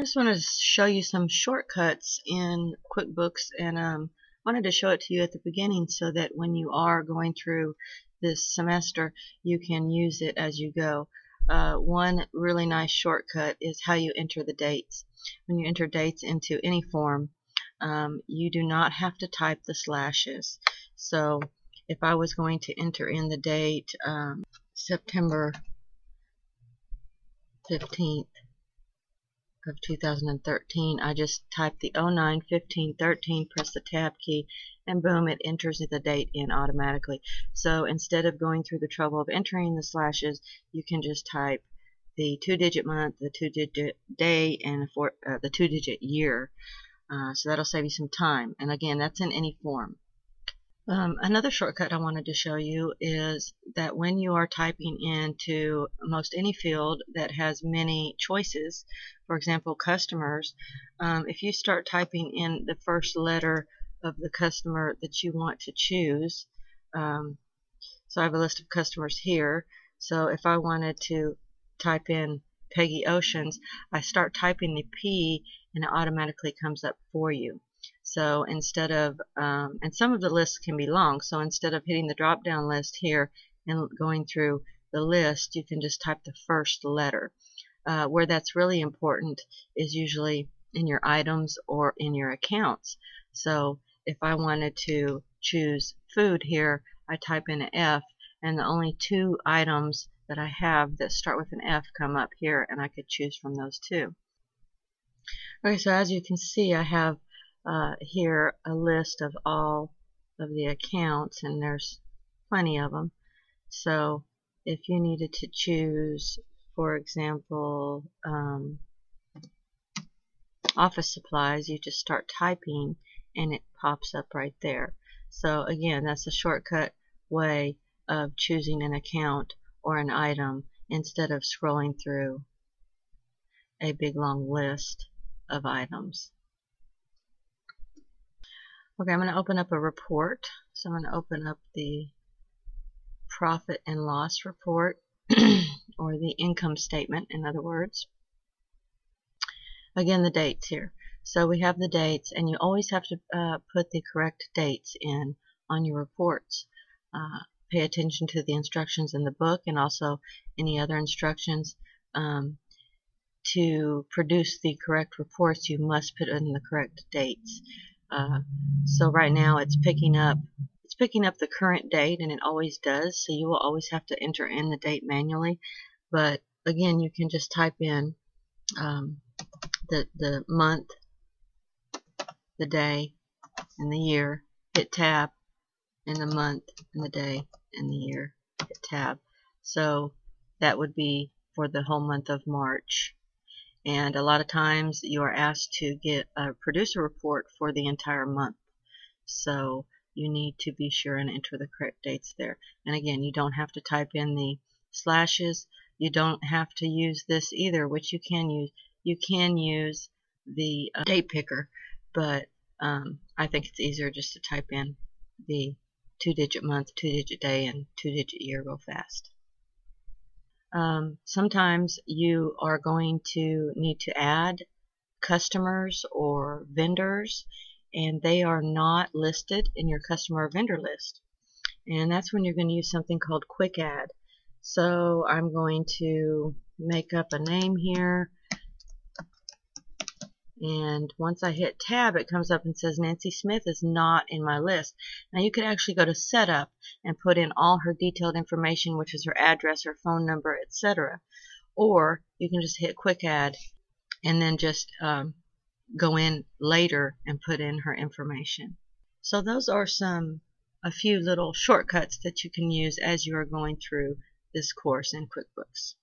I just wanted to show you some shortcuts in QuickBooks, and wanted to show it to you at the beginning so that when you are going through this semester you can use it as you go. One really nice shortcut is how you enter the dates. When you enter dates into any form, you do not have to type the slashes. So if I was going to enter in the date September 15th of 2013, I just type the 09/15/13, press the tab key, and boom, it enters the date in automatically. So instead of going through the trouble of entering the slashes, you can just type the 2-digit month, the 2-digit day, and the 2-digit year. So that'll save you some time, and again, that's in any form. Another shortcut I wanted to show you is that when you are typing into most any field that has many choices, for example customers, if you start typing in the first letter of the customer that you want to choose, so I have a list of customers here, so if I wanted to type in Peggy Oceans, I start typing the P and it automatically comes up for you. So instead of, and some of the lists can be long, so instead of hitting the drop down list here and going through the list, you can just type the first letter. Where that's really important is usually in your items or in your accounts. So if I wanted to choose food here, I type in an F, and the only 2 items that I have that start with an F come up here, and I could choose from those 2. Okay, so as you can see, I have here a list of all of the accounts, and there's plenty of them. So if you needed to choose, for example, office supplies, you just start typing and it pops up right there. So again, that's a shortcut way of choosing an account or an item instead of scrolling through a big long list of items. Okay, I'm going to open up a report. So I'm going to open up the profit and loss report, or the income statement, in other words. Again, the dates here. So we have the dates, and you always have to put the correct dates in on your reports. Pay attention to the instructions in the book and also any other instructions. To produce the correct reports, you must put in the correct dates. So right now it's picking up the current date, and it always does, so you will always have to enter in the date manually. But again, you can just type in the month, the day, and the year, hit tab, and the month and the day and the year, hit tab. So that would be for the whole month of March. And a lot of times you are asked to produce a report for the entire month. So you need to be sure and enter the correct dates there. And again, you don't have to type in the slashes. You don't have to use this either, which you can use. You can use the date picker, but I think it's easier just to type in the 2-digit month, 2-digit day, and 2-digit year real fast. Sometimes you are going to need to add customers or vendors, and they are not listed in your customer or vendor list. And that's when you're going to use something called Quick Add. So I'm going to make up a name here, and once I hit tab, it comes up and says Nancy Smith is not in my list. Now you could actually go to setup and put in all her detailed information, which is her address, her phone number, etc. Or you can just hit Quick Add and then just go in later and put in her information. So those are a few little shortcuts that you can use as you are going through this course in QuickBooks.